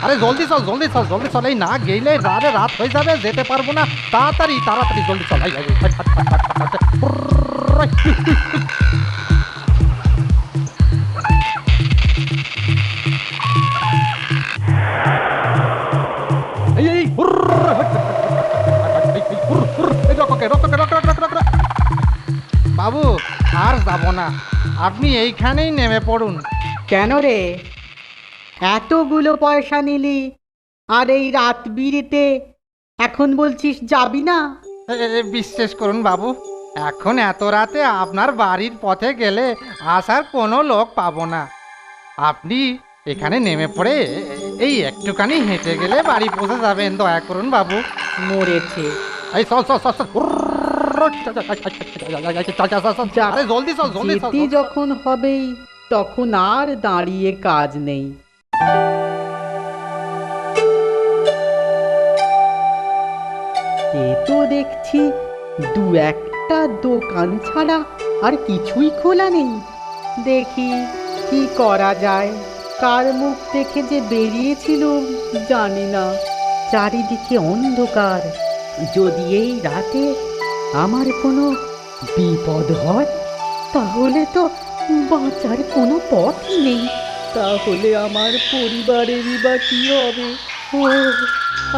আরে জলদি চল, জলদি চল, জলদি চল, এই না গেলে রাত হয়ে যাবে, যেতে পারবো না। তাড়াতাড়ি তাড়াতাড়ি জলদি চল। বাবু আর যাব না, আপনি এইখানেই নেমে পড়ুন। কেন রে, এতগুলো পয়সা নিলি আর এই রাত বিরেতে এখন বলছিস যাবি না? বিশ্বাস করুন বাবু, এখন এত রাতে আপনার বাড়ির পথে গেলে আসার কোনো লোক পাবো না। আপনি এখানে নেমে পড়ে এই একটুখানি হেঁটে গেলে বাড়ি পৌঁছে যাবেন। দয়া করুন বাবু। মরেছে। এই চল চল চল চল। আরে জলদি চল, জলদি চল। যেতে যখন হবেই তখন আর দাঁড়িয়ে কাজ নেই। এ তো দেখছি দু একটা দোকান ছাড়া আর কিছুই খোলা নেই। দেখি কি করা যায়। কার মুখ দেখে যে বেরিয়েছিল জানি না। চারিদিকে অন্ধকার। যদি এই রাতে আমার কোনো বিপদ হয় তাহলে তো বাঁচার কোনো পথ নেই। তাহলে আমার পরিবারেরই বা কি হবে? ও,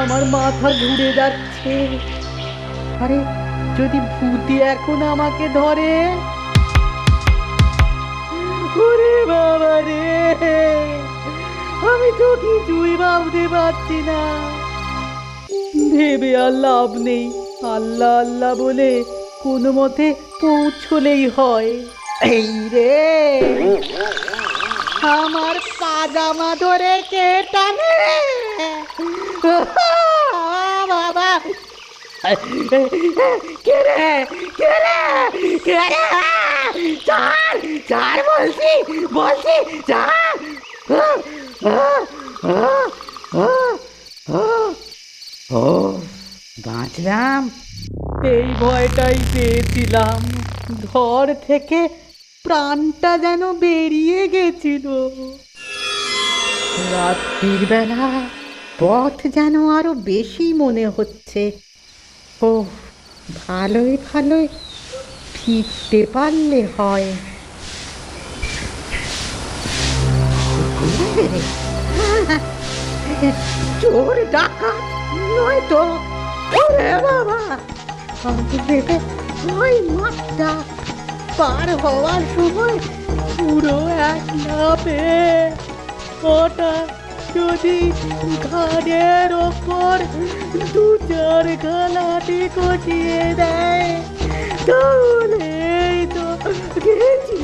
আমার মাথা ঘুরে যাচ্ছে। আরে যদি ভূতে এখন আমাকে ধরে? ওরে বাবা রে, আমি তো কিছুই ভাবতে পারছি না। ভেবে আর লাভ নেই। আল্লাহ আল্লাহ বলে কোনো মতে পৌঁছলেই হয়। এই রে, আমার পাজামা ধরে কে টানে? বাবা, কে রে, কে রে, কে রে? চার চার বলছি, বলছি চার। ও বাঁচলাম, এই ভয়টাই পেয়েছিলাম। ঘর থেকে প্রাণটা যেন বেরিয়ে গেছিল। রাত্রির বেলা পথ যেন আরো বেশি মনে হচ্ছে। ও ভালোই ভালোই ফিরতে পারলে হয়। চোর ডাকাত নয় তো? ওরে বাবা, ওই মাঠটা পার হওয়ার সময় পুরো এক লাফে ওটা যদি ঘাড়ের ওপর দু চার গালাটি কষিয়ে দেয় তাহলেই তো গেছি।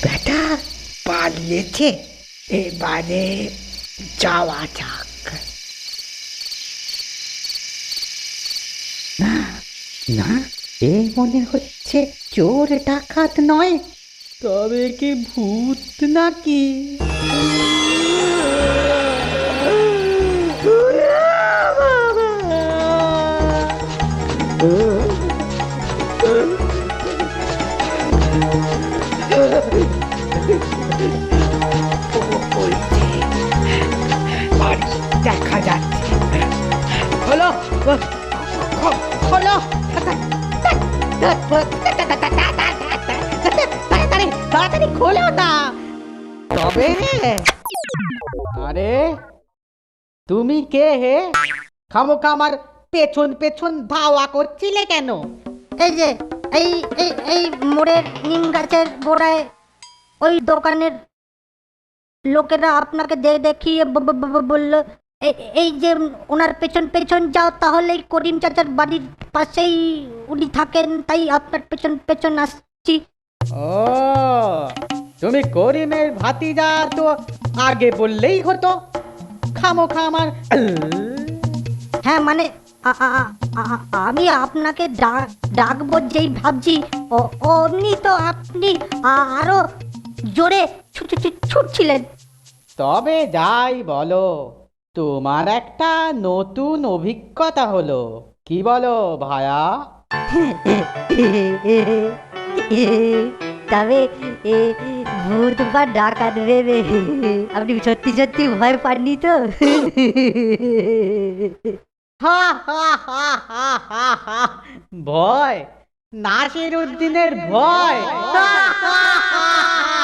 বেটা পালিয়েছে, এবারে যাওয়া যাক। না না, এ মনে হচ্ছে চোর ডাকাত নয়। তবে কি ভূত নাকি? দেখা যাচ্ছে। হলো হলো, তাড়াতাড়ি খোলো না। তবে আরে তুমি কে হে? খামোখা আমার পেছন পেছন ধাওয়া করছিলে কেন? এই যে এই এই এই মোড়ের নিম গাছের গোড়ায় ওই দোকানের লোকেরা আপনাকে দেখিয়ে বলল এই যে ওনার পেছন পেছন যাও, তাহলে করিম চাচার বাড়ির পাশেই উনি থাকেন, তাই আপনার পেছন পেছন আসছি। ও, তুমি করিমের ভাতিজা, তো আগে বললেই হতো। খামোখা আমার হ্যাঁ মানে আমি আপনাকে ডাকবো যেই ভাবছি অমনি তো আপনি আরো জোরে ছুটছিলেন। তবে যাই বলো, তোমার একটা নতুন অভিজ্ঞতা হলো, কি বলো ভায়া? তবে ভূত বা ডাকাত ভেবে আপনি সত্যি সত্যি ভয় পাননি তো? হা হা হা হা হা হা। ভয়? নাসির উদ্দিনের ভয়? হা, হা, হা, হা।